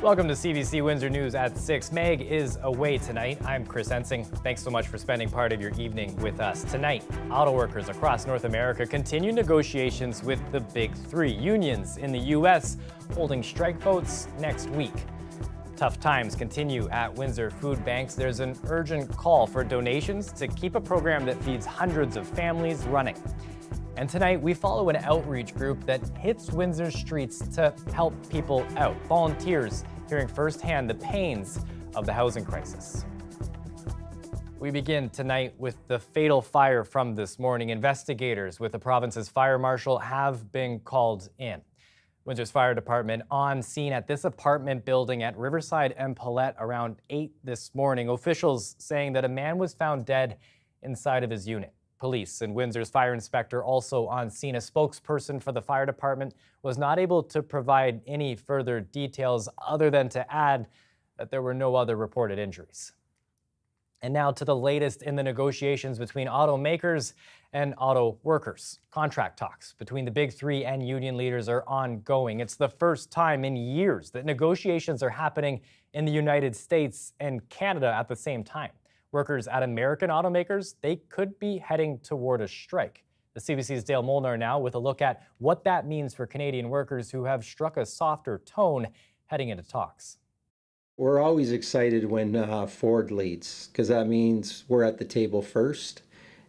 Welcome to CBC Windsor News at 6. Meg is away tonight. I'm Chris Ensing. Thanks so much for spending part of your evening with us. Tonight, auto workers across North America continue negotiations with the big three. Unions in the U.S. holding strike votes next week. Tough times continue at Windsor food banks. There's an urgent call for donations to keep a program that feeds hundreds of families running. And tonight, we follow an outreach group that hits Windsor streets to help people out. Volunteers hearing firsthand the pains of the housing crisis. We begin tonight with the fatal fire from this morning. Investigators with the province's fire marshal have been called in. Windsor's fire department on scene at this apartment building at Riverside and Paulette around 8 this morning. Officials saying that a man was found dead inside of his unit. Police and Windsor's fire inspector also on scene. A spokesperson for the fire department was not able to provide any further details other than to add that there were no other reported injuries. And now to the latest in the negotiations between automakers and auto workers. Contract talks between the big three and union leaders are ongoing. It's the first time in years that negotiations are happening in the United States and Canada at the same time. Workers at American automakers, they could be heading toward a strike. The CBC's Dale Molnar now with a look at what that means for Canadian workers who have struck a softer tone heading into talks. We're always excited when Ford leads, because that means we're at the table first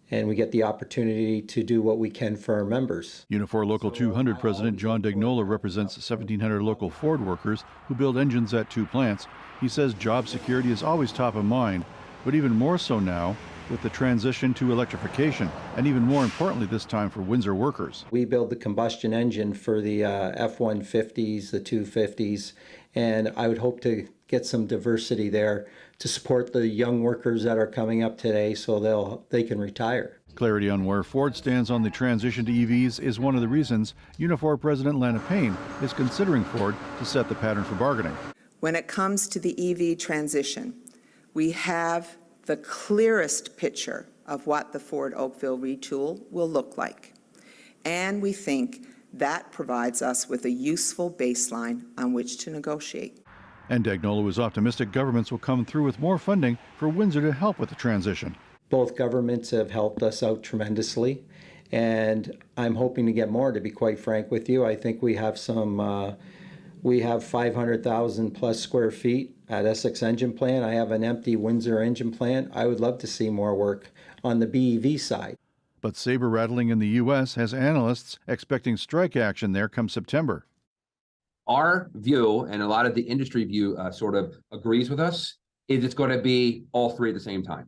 and we get the opportunity to do what we can for our members. Unifor Local 200 President John Dagnola represents 1,700 local Ford workers who build engines at two plants. He says job security is always top of mind, but even more so now with the transition to electrification, and even more importantly this time for Windsor workers. We build the combustion engine for the F-150s, the 250s, and I would hope to get some diversity there to support the young workers that are coming up today so they can retire. Clarity on where Ford stands on the transition to EVs is one of the reasons Unifor President Lana Payne is considering Ford to set the pattern for bargaining. When it comes to the EV transition, we have the clearest picture of what the Ford Oakville retool will look like. And we think that provides us with a useful baseline on which to negotiate. And Dagnola was optimistic governments will come through with more funding for Windsor to help with the transition. Both governments have helped us out tremendously, and I'm hoping to get more, to be quite frank with you. I think we have we have 500,000 plus square feet at Essex Engine Plant. I have an empty Windsor engine plant. I would love to see more work on the BEV side. But saber rattling in the U.S. has analysts expecting strike action there come September. Our view, and a lot of the industry view sort of agrees with us, is it's going to be all three at the same time.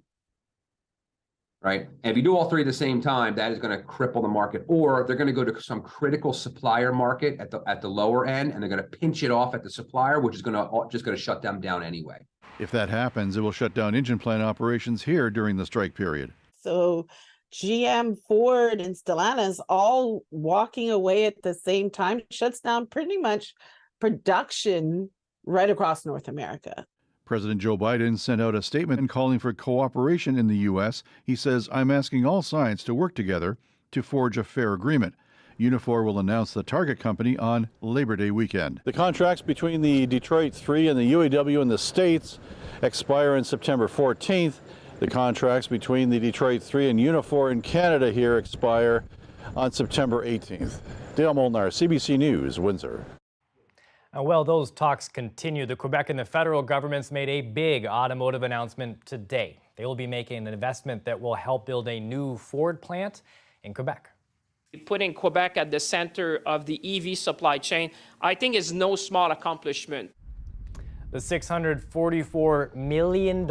Right? And if you do all three at the same time, that is going to cripple the market, or they're going to go to some critical supplier market at the lower end, and they're going to pinch it off at the supplier, which is going to shut them down anyway. If that happens, it will shut down engine plant operations here during the strike period. So GM, Ford, and Stellantis all walking away at the same time shuts down pretty much production right across North America. President Joe Biden sent out a statement calling for cooperation in the U.S. He says, "I'm asking all sides to work together to forge a fair agreement." Unifor will announce the target company on Labor Day weekend. The contracts between the Detroit 3 and the UAW in the States expire on September 14th. The contracts between the Detroit 3 and Unifor in Canada here expire on September 18th. Dale Molnar, CBC News, Windsor. Well, those talks continue. The Quebec and the federal governments made a big automotive announcement today. They will be making an investment that will help build a new Ford plant in Quebec. Putting Quebec at the center of the EV supply chain, I think, is no small accomplishment. The $644 million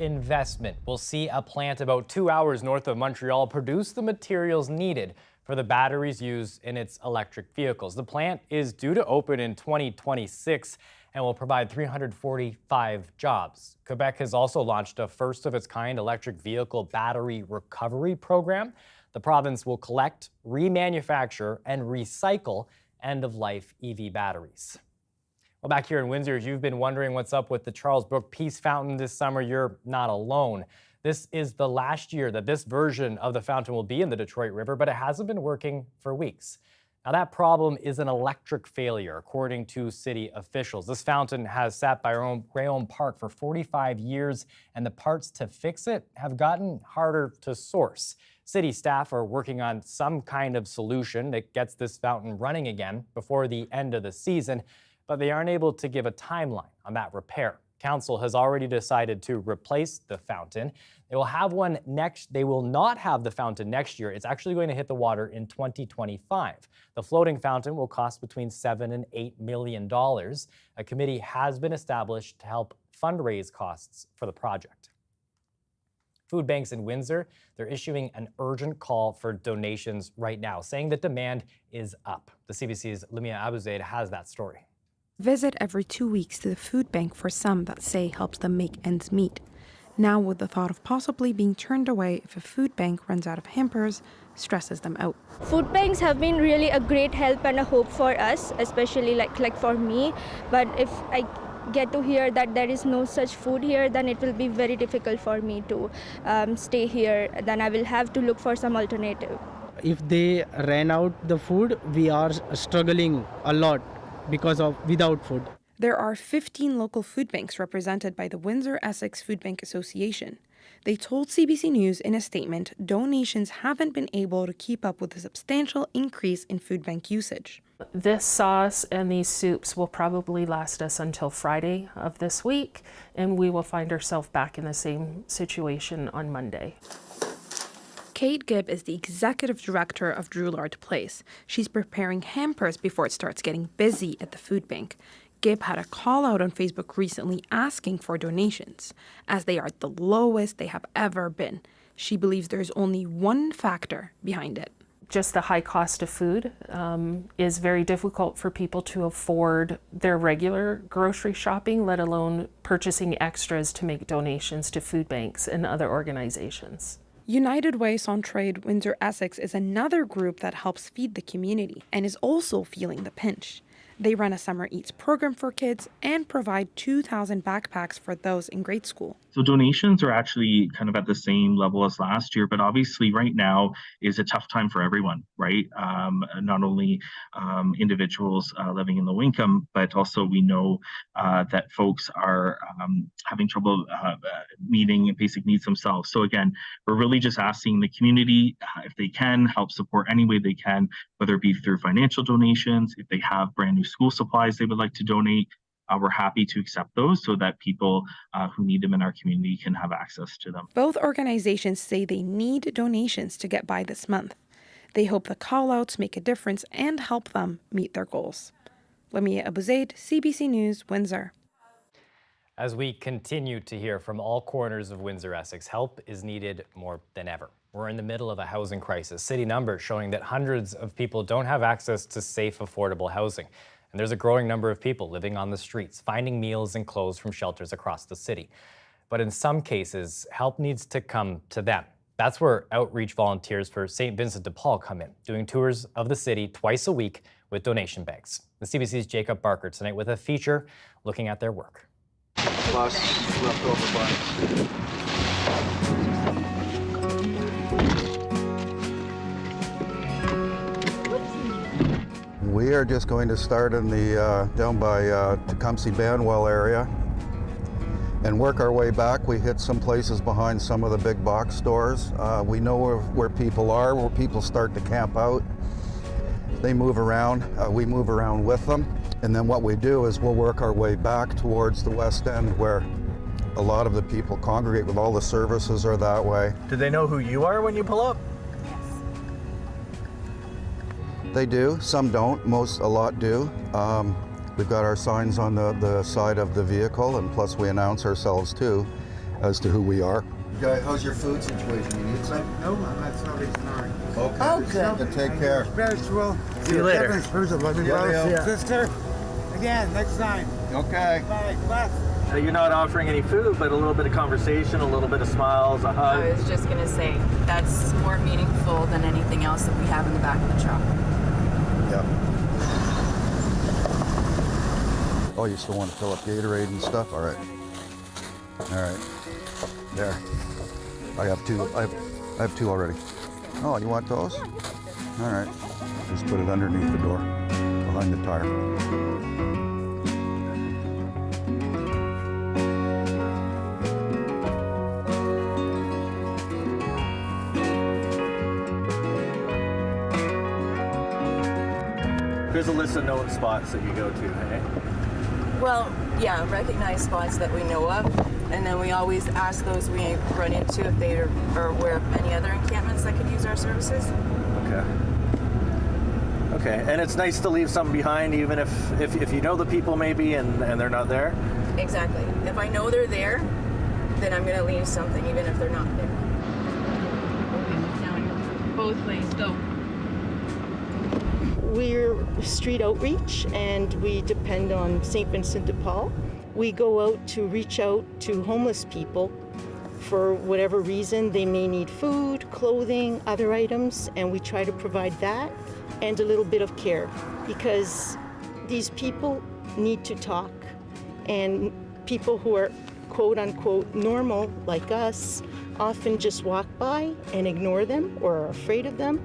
investment will see a plant about 2 hours north of Montreal produce the materials needed for the batteries used in its electric vehicles. The plant is due to open in 2026 and will provide 345 jobs. Quebec has also launched a first-of-its-kind electric vehicle battery recovery program. The province will collect, remanufacture, and recycle end-of-life EV batteries. Well, back here in Windsor, if you've been wondering what's up with the Charles Brook Peace Fountain this summer, you're not alone. This is the last year that this version of the fountain will be in the Detroit River, but it hasn't been working for weeks. Now, that problem is an electric failure, according to city officials. This fountain has sat by Rayone Park for 45 years, and the parts to fix it have gotten harder to source. City staff are working on some kind of solution that gets this fountain running again before the end of the season, but they aren't able to give a timeline on that repair. Council has already decided to replace the fountain. They will not have the fountain next year. It's actually going to hit the water in 2025. The floating fountain will cost between $7 and $8 million. A committee has been established to help fundraise costs for the project. Food banks in Windsor, they're issuing an urgent call for donations right now, saying that demand is up. The CBC's Lamia Abuzaid has that story. Visit every 2 weeks to the food bank for some that say helps them make ends meet. Now with the thought of possibly being turned away if a food bank runs out of hampers stresses them out. Food banks have been really a great help and a hope for us, especially like for me. But if I get to hear that there is no such food here, then it will be very difficult for me to stay here. Then I will have to look for some alternative. If they ran out the food, we are struggling a lot because of without food. There are 15 local food banks represented by the Windsor-Essex Food Bank Association. They told CBC News in a statement donations haven't been able to keep up with the substantial increase in food bank usage. This sauce and these soups will probably last us until Friday of this week, and we will find ourselves back in the same situation on Monday. Kate Gibb is the executive director of Drouillard Place. She's preparing hampers before it starts getting busy at the food bank. Gibb had a call out on Facebook recently asking for donations, as they are the lowest they have ever been. She believes there's only one factor behind it. Just the high cost of food is very difficult for people to afford their regular grocery shopping, let alone purchasing extras to make donations to food banks and other organizations. United Way Centraide Windsor-Essex is another group that helps feed the community and is also feeling the pinch. They run a summer eats program for kids and provide 2,000 backpacks for those in grade school. So donations are actually kind of at the same level as last year, but obviously right now is a tough time for everyone, right? Not only individuals living in low income, but also we know that folks are having trouble meeting basic needs themselves. So again, we're really just asking the community if they can help support any way they can, whether it be through financial donations, if they have brand new school supplies they would like to donate. We're happy to accept those so that people who need them in our community can have access to them. Both organizations say they need donations to get by this month. They hope the call-outs make a difference and help them meet their goals. Lamia Abuzaid, CBC News, Windsor. As we continue to hear from all corners of Windsor-Essex, help is needed more than ever. We're in the middle of a housing crisis. City numbers showing that hundreds of people don't have access to safe, affordable housing. And there's a growing number of people living on the streets, finding meals and clothes from shelters across the city. But in some cases, help needs to come to them. That's where outreach volunteers for St. Vincent de Paul come in, doing tours of the city twice a week with donation bags. The CBC's Jacob Barker tonight with a feature looking at their work. Plus leftover buns. We are just going to start in the down by Tecumseh Banwell area and work our way back. We hit some places behind some of the big box stores. We know where people are, where people start to camp out. They move around, we move around with them. And then what we do is we'll work our way back towards the West End where a lot of the people congregate with all the services are that way. Do they know who you are when you pull up? They do, some don't, a lot do. We've got our signs on the side of the vehicle, and plus we announce ourselves too as to who we are. Okay, how's your food situation? You need some? No, that's not ignoring. Okay. Okay. Then take care. Spiritual. See you later. Sister. Again, next time. Okay. Bye. Bless. You're not offering any food, but a little bit of conversation, a little bit of smiles, a hug. I was just going to say, that's more meaningful than anything else that we have in the back of the truck. Yep. Oh, you still want to fill up Gatorade and stuff? All right. All right. There. I have two. I have two already. Oh, you want those? All right. Just put it underneath the door, behind the tire. There's a list of known spots that you go to, hey? Well, yeah, recognized spots that we know of, and then we always ask those we run into if they are aware of any other encampments that could use our services. Okay, and it's nice to leave something behind, even if you know the people maybe and they're not there? Exactly. If I know they're there, then I'm going to leave something, even if they're not there. Both ways, go. We're street outreach and we depend on St. Vincent de Paul. We go out to reach out to homeless people for whatever reason. They may need food, clothing, other items, and we try to provide that and a little bit of care because these people need to talk, and people who are quote unquote normal like us often just walk by and ignore them or are afraid of them.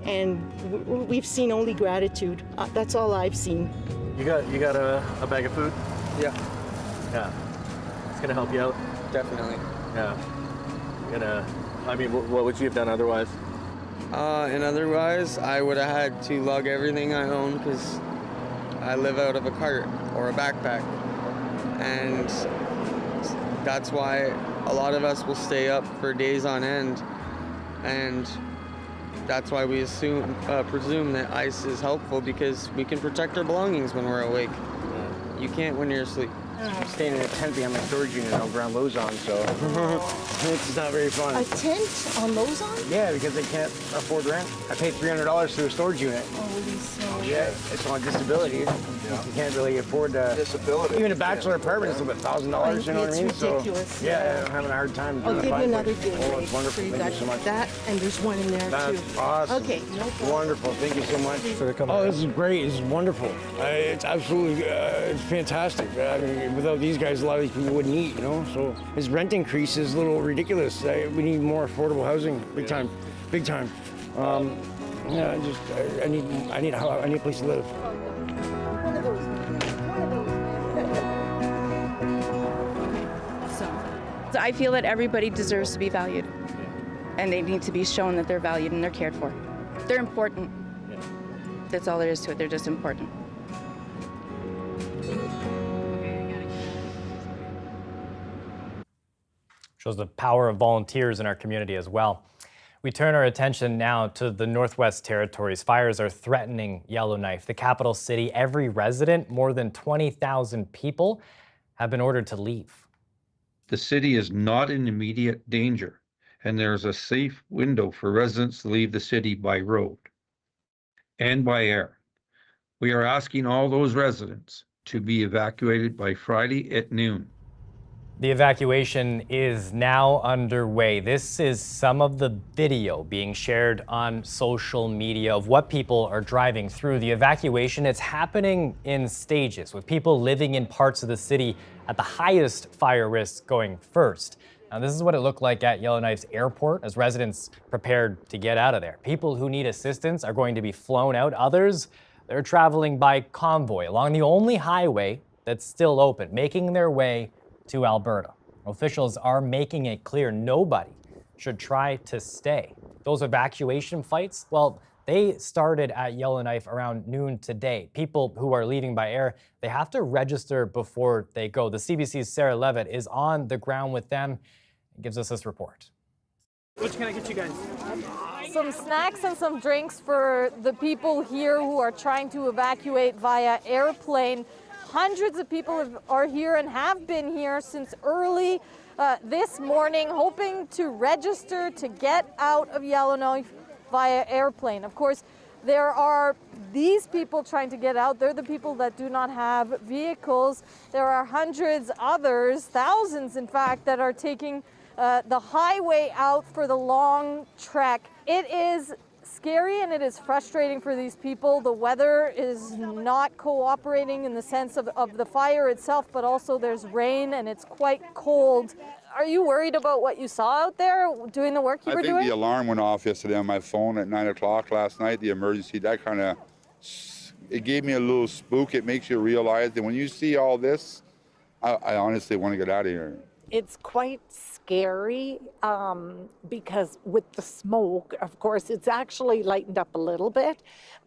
And we've seen only gratitude. That's all I've seen. You got a bag of food? Yeah. Yeah. It's gonna help you out? Definitely. Yeah. I mean, what would you have done otherwise? And otherwise, I would have had to lug everything I own because I live out of a cart or a backpack. And that's why a lot of us will stay up for days on end. And that's why we presume that ice is helpful because we can protect our belongings when we're awake. You can't when you're asleep. I'm staying in a tent behind my storage unit over on Lozon, so it's not very fun. A tent on Lozon? Yeah, because they can't afford rent. I paid $300 for a storage unit. Holy smokes. Yeah, it's on disability. You can't really afford disability. Even a bachelor apartment is about $1,000. You know what I mean? It's ridiculous. So, yeah, I'm having a hard time. I'll give you another giveaway. Oh, it's wonderful. So you Thank got you so much. that, and there's one in there That's too. awesome. Okay, no problem. Wonderful. Thank you so much. Oh, this is great. This is wonderful. It's absolutely it's fantastic. I mean, without these guys, a lot of these people wouldn't eat, you know? So this rent increase is a little ridiculous. We need more affordable housing, big time. Yeah, I need a place to live. So I feel that everybody deserves to be valued, and they need to be shown that they're valued and they're cared for. They're important. That's all there is to it. They're just important. Shows the power of volunteers in our community as well. We turn our attention now to the Northwest Territories. Fires are threatening Yellowknife, the capital city. Every resident, more than 20,000 people, have been ordered to leave. The city is not in immediate danger, and there is a safe window for residents to leave the city by road and by air. We are asking all those residents to be evacuated by Friday at noon. The evacuation is now underway. This is some of the video being shared on social media of what people are driving through. The evacuation, it's happening in stages, with people living in parts of the city at the highest fire risk going first. Now, this is what it looked like at Yellowknife's airport as residents prepared to get out of there. People who need assistance are going to be flown out. Others, they're traveling by convoy along the only highway that's still open, making their way to Alberta. Officials are making it clear nobody should try to stay. Those evacuation fights, well, they started at Yellowknife around noon today. People who are leaving by air, they have to register before they go. The CBC's Sarah Levitt is on the ground with them and gives us this report. What can I get you guys? Some snacks and some drinks for the people here who are trying to evacuate via airplane. Hundreds of people are here and have been here since early this morning, hoping to register to get out of Yellowknife via airplane. Of course, there are these people trying to get out. They're the people that do not have vehicles. There are hundreds others, thousands in fact, that are taking the highway out for the long trek. It is scary and it is frustrating for these people. The weather is not cooperating in the sense of the fire itself, but also there's rain and it's quite cold. Are you worried about what you saw out there doing the work you were doing? I think the alarm went off yesterday on my phone at 9 o'clock last night, the emergency. That kind of, it gave me a little spook. It makes you realize that when you see all this, I honestly want to get out of here. It's quite scary because with the smoke, of course, it's actually lightened up a little bit,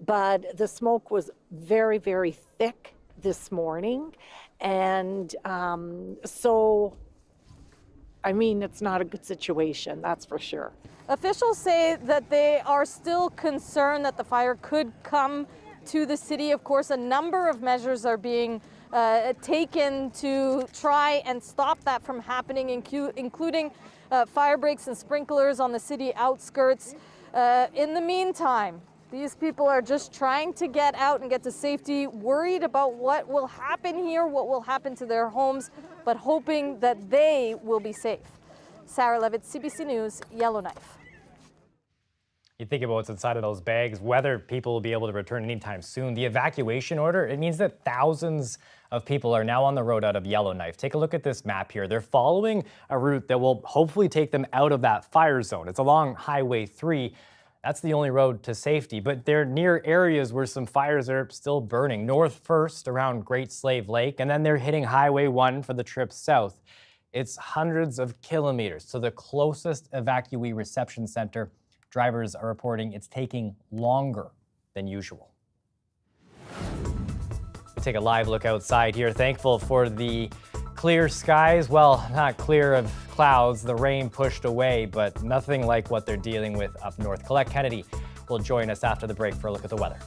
but the smoke was very, very thick this morning. And so, I mean, it's not a good situation, that's for sure. Officials say that they are still concerned that the fire could come to the city. Of course, a number of measures are being taken to try and stop that from happening, including fire breaks and sprinklers on the city outskirts. In the meantime, these people are just trying to get out and get to safety, worried about what will happen here, what will happen to their homes, but hoping that they will be safe. Sarah Levitt, CBC News, Yellowknife. You think about what's inside of those bags, whether people will be able to return anytime soon. The evacuation order, it means that thousands of people are now on the road out of Yellowknife. Take a look at this map here. They're following a route that will hopefully take them out of that fire zone. It's along Highway 3. That's the only road to safety, but they're near areas where some fires are still burning. North first around Great Slave Lake, and then they're hitting Highway 1 for the trip south. It's hundreds of kilometers to the closest evacuee reception center. Drivers are reporting it's taking longer than usual. We'll take a live look outside here. Thankful for the clear skies. Well, not clear of clouds. The rain pushed away, but nothing like what they're dealing with up north. Colette Kennedy will join us after the break for a look at the weather.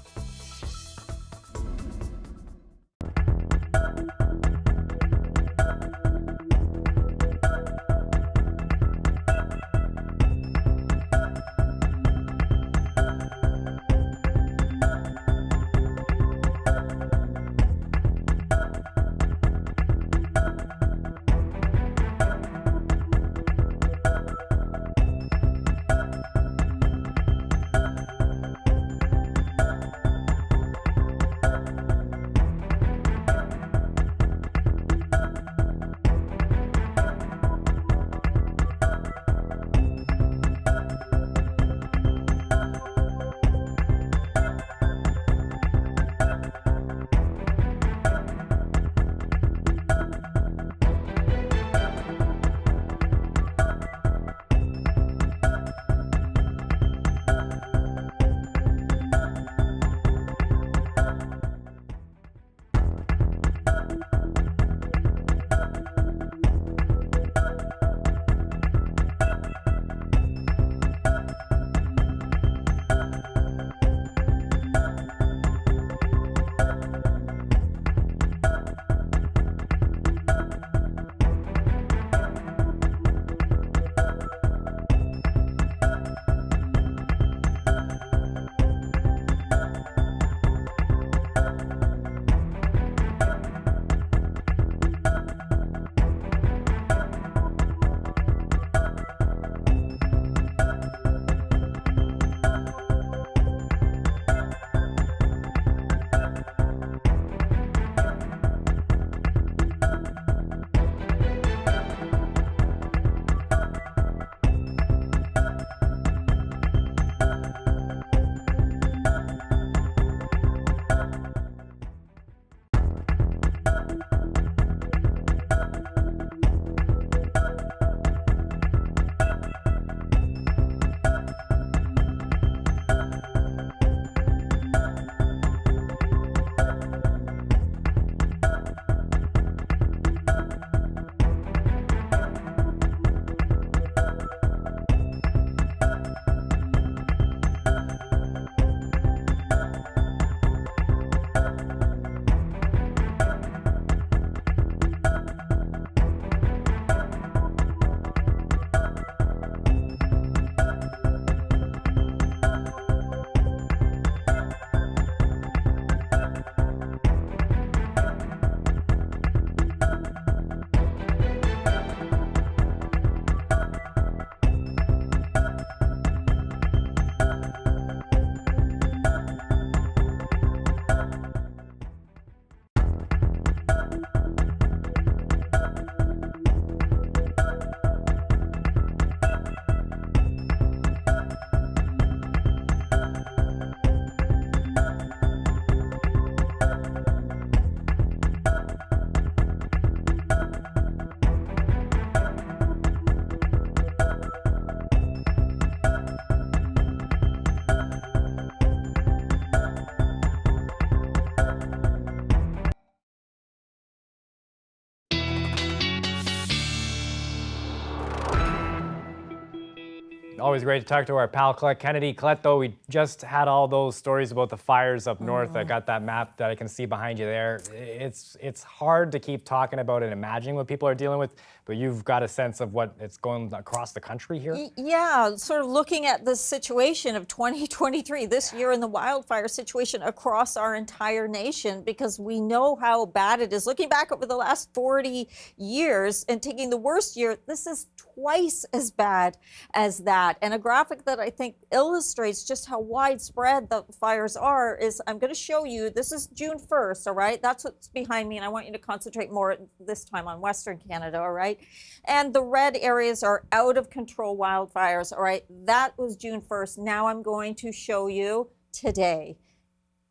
Always great to talk to our pal Colette Kennedy. Colette, though, we just had all those stories about the fires up north. I got that map that I can see behind you there. It's hard to keep talking about and imagining what people are dealing with, but you've got a sense of what it's going across the country here? Yeah, sort of looking at the situation of 2023, this year in the wildfire situation across our entire nation, because we know how bad it is. Looking back over the last 40 years and taking the worst year, this is twice as bad as that. And a graphic that I think illustrates just how widespread the fires are is I'm going to show you. This is June 1st, all right? That's what's behind me, and I want you to concentrate more this time on Western Canada, all right? And the red areas are out of control wildfires, all right? That was June 1st. Now I'm going to show you today.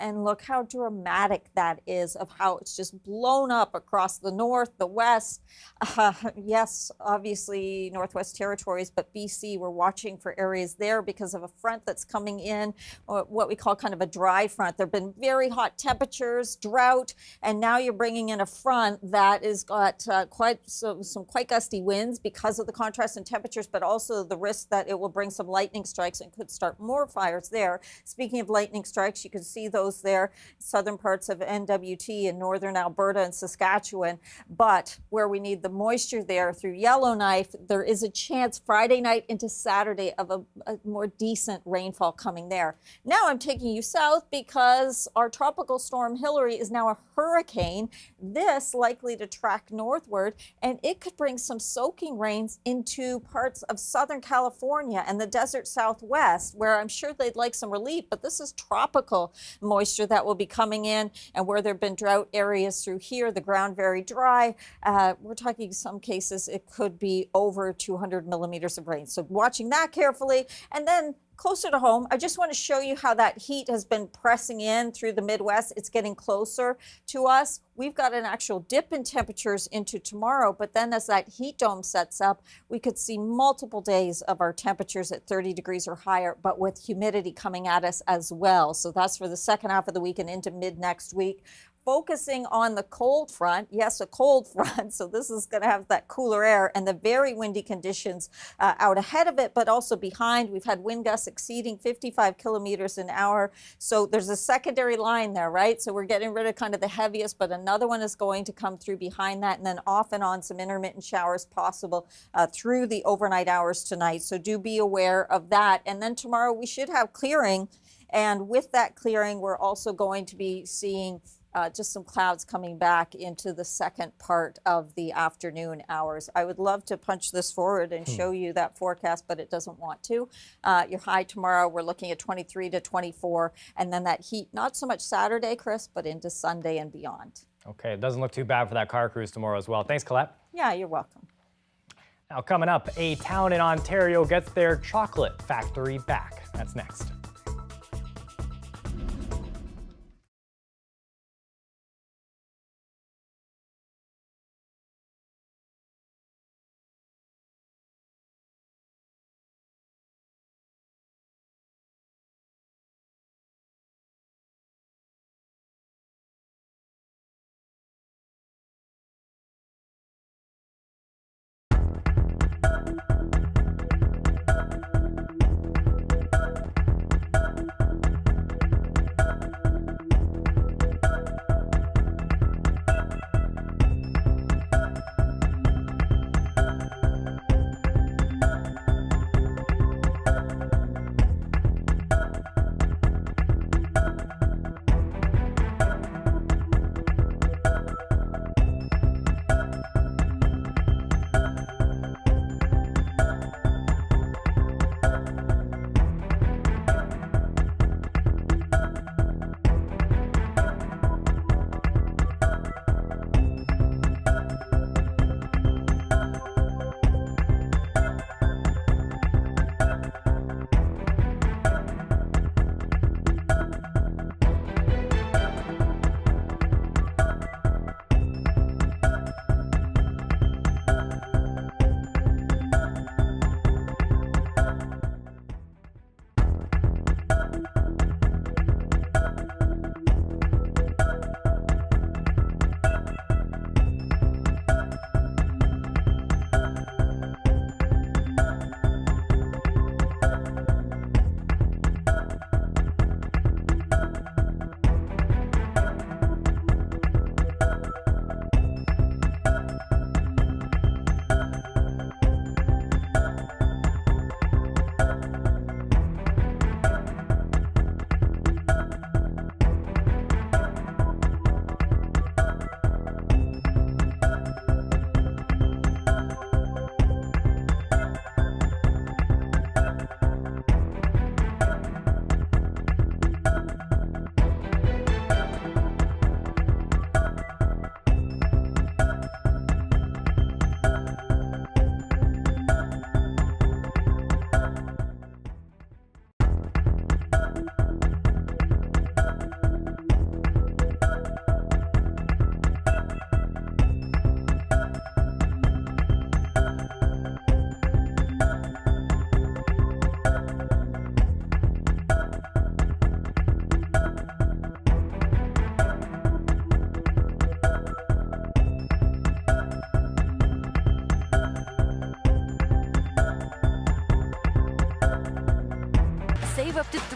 And look how dramatic that is of how it's just blown up across the north, the west. Yes, obviously Northwest Territories, but BC, we're watching for areas there because of a front that's coming in, or what we call kind of a dry front. There have been very hot temperatures, drought, and now you're bringing in a front that has got some quite gusty winds because of the contrast in temperatures, but also the risk that it will bring some lightning strikes and could start more fires there. Speaking of lightning strikes, you can see those there, southern parts of NWT in northern Alberta and Saskatchewan. But where we need the moisture there through Yellowknife, there is a chance Friday night into Saturday of a more decent rainfall coming there. Now I'm taking you south because our tropical storm Hillary is now a hurricane. This likely to track northward, and it could bring some soaking rains into parts of Southern California and the desert Southwest, where I'm sure they'd like some relief, but this is tropical moisture that will be coming in, and where there have been drought areas through here, the ground very dry. We're talking some cases, it could be over 200 millimeters of rain. So watching that carefully. And then closer to home, I just want to show you how that heat has been pressing in through the Midwest. It's getting closer to us. We've got an actual dip in temperatures into tomorrow, but then as that heat dome sets up, we could see multiple days of our temperatures at 30 degrees or higher, but with humidity coming at us as well. So that's for the second half of the week and into mid next week. Focusing on the cold front, yes, a cold front, so this is going to have that cooler air and the very windy conditions out ahead of it, but also behind. We've had wind gusts exceeding 55 kilometers an hour, so there's a secondary line there, right? So we're getting rid of kind of the heaviest, but another one is going to come through behind that, and then off and on some intermittent showers possible through the overnight hours tonight, so do be aware of that. And then tomorrow we should have clearing, and with that clearing, we're also going to be seeing just some clouds coming back into the second part of the afternoon hours. I would love to punch this forward and show you that forecast, but it doesn't want to. Your high tomorrow, we're looking at 23 to 24, and then that heat, not so much Saturday, Chris, but into Sunday and beyond. Okay, it doesn't look too bad for that car cruise tomorrow as well. Thanks, Colette. Yeah, you're welcome. Now coming up, a town in Ontario gets their chocolate factory back. That's next.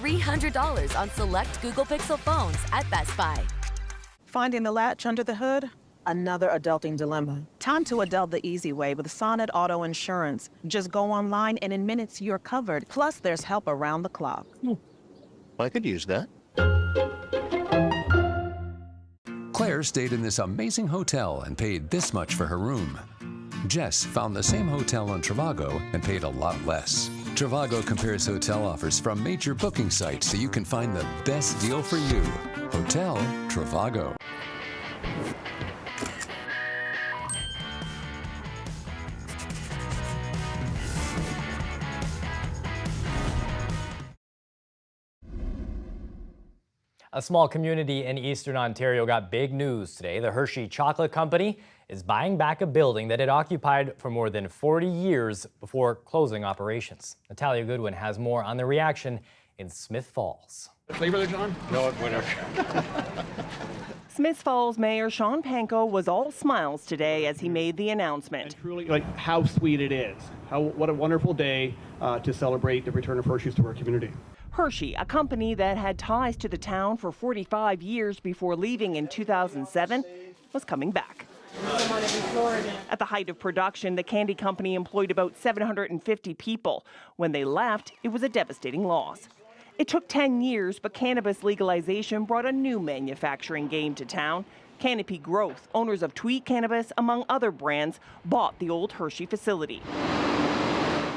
$300 on select Google Pixel phones at Best Buy. Finding the latch under the hood? Another adulting dilemma. Time to adult the easy way with Sonnet Auto Insurance. Just go online and in minutes you're covered. Plus, there's help around the clock. I could use that. Claire stayed in this amazing hotel and paid this much for her room. Jess found the same hotel on Trivago and paid a lot less. Trivago compares hotel offers from major booking sites so you can find the best deal for you. Hotel Trivago. A small community in Eastern Ontario got big news today. The Hershey Chocolate Company is buying back a building that it occupied for more than 40 years before closing operations. Natalia Goodwin has more on the reaction in Smith Falls. Flavor there, John? No, whatever. Smith Falls Mayor Sean Pankow was all smiles today as he made the announcement. And truly, how sweet it is. What a wonderful day to celebrate the return of Hershey's to our community. Hershey, a company that had ties to the town for 45 years before leaving in 2007, was coming back. At the height of production, the candy company employed about 750 people. When they left, it was a devastating loss. It took 10 years, but cannabis legalization brought a new manufacturing game to town. Canopy Growth, owners of Tweed Cannabis, among other brands, bought the old Hershey facility.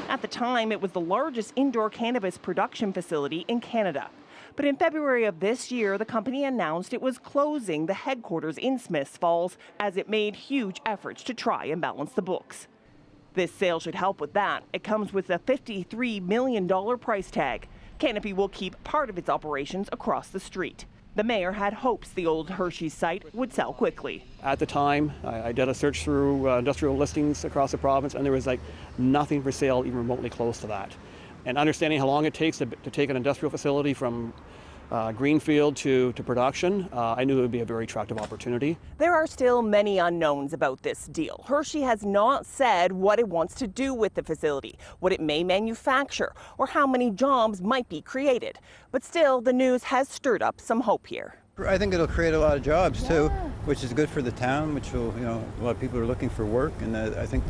At the time, it was the largest indoor cannabis production facility in Canada. But in February of this year, the company announced it was closing the headquarters in Smiths Falls as it made huge efforts to try and balance the books. This sale should help with that. It comes with a $53 million price tag. Canopy will keep part of its operations across the street. The mayor had hopes the old Hershey site would sell quickly. At the time, I did a search through industrial listings across the province, and there was nothing for sale even remotely close to that. And understanding how long it takes to take an industrial facility from greenfield to production, I knew it would be a very attractive opportunity. There are still many unknowns about this deal. Hershey has not said what it wants to do with the facility, what it may manufacture, or how many jobs might be created. But still, the news has stirred up some hope here. I think it'll create a lot of jobs too, which is good for the town, which will, a lot of people are looking for work, and I think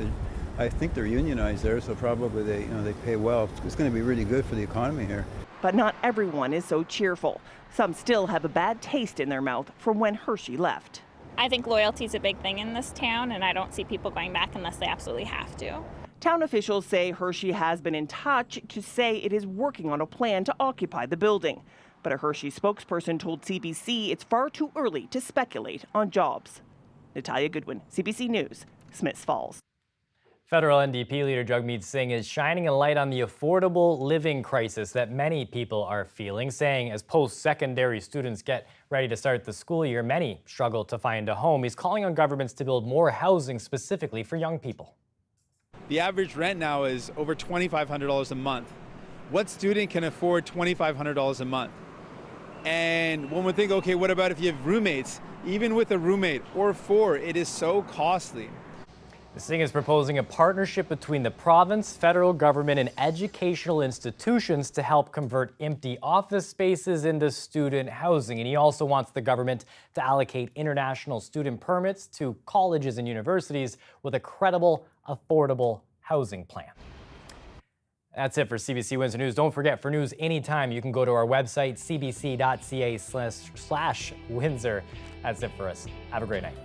they're unionized there, so probably they pay well. It's going to be really good for the economy here. But not everyone is so cheerful. Some still have a bad taste in their mouth from when Hershey left. I think loyalty is a big thing in this town, and I don't see people going back unless they absolutely have to. Town officials say Hershey has been in touch to say it is working on a plan to occupy the building. But a Hershey spokesperson told CBC it's far too early to speculate on jobs. Natalia Goodwin, CBC News, Smiths Falls. Federal NDP leader Jagmeet Singh is shining a light on the affordable living crisis that many people are feeling, saying as post-secondary students get ready to start the school year, many struggle to find a home. He's calling on governments to build more housing specifically for young people. The average rent now is over $2,500 a month. What student can afford $2,500 a month? And one would think, okay, what about if you have roommates? Even with a roommate or four, it is so costly. Singh is proposing a partnership between the province, federal government, and educational institutions to help convert empty office spaces into student housing. And he also wants the government to allocate international student permits to colleges and universities with a credible, affordable housing plan. That's it for CBC Windsor News. Don't forget, for news anytime, you can go to our website, cbc.ca/Windsor. That's it for us. Have a great night.